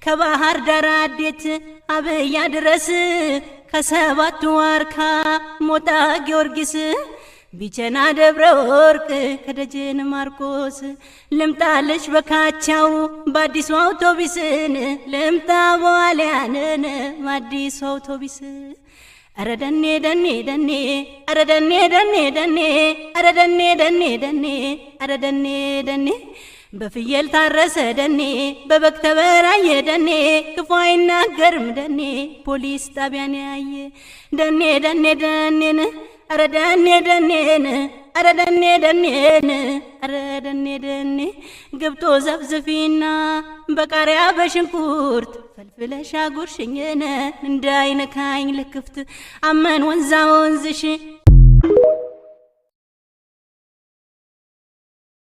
ከባህር ዳር አዴት አብያ ድረስ ከሰባቱ ዋርካ ሞጣ ጊዮርጊስ ቢቸና ደብረ ወርቅ ከደጀን ማርቆስ ልምጣልሽ በካቻው በአዲሱ አውቶቢስን ልምጣ በዋልያንን በአዲሱ አውቶቢስ አረ ደኔ ደኔ ደኔ አረ ደኔ ደኔ ደኔ አረ ደኔ ደኔ ደኔ አረ ደኔ ደኔ በፍየል ታረሰ ደኔ በበግ ተበራየ ደኔ ክፉ አይናገርም ደኔ ፖሊስ ጣቢያን ያየ ደኔ ደኔ ደኔን አረ ደኔ ደኔን አረ ደኔ ደኔን አረ ደኔ ደኔ ገብቶ ዘፍዝፊና በቃሪያ በሽንኩርት ፈልፍለሽ አጉርሽኝነ እንዳይነካኝ ለክፍት አመን ወንዛ ወንዝሽ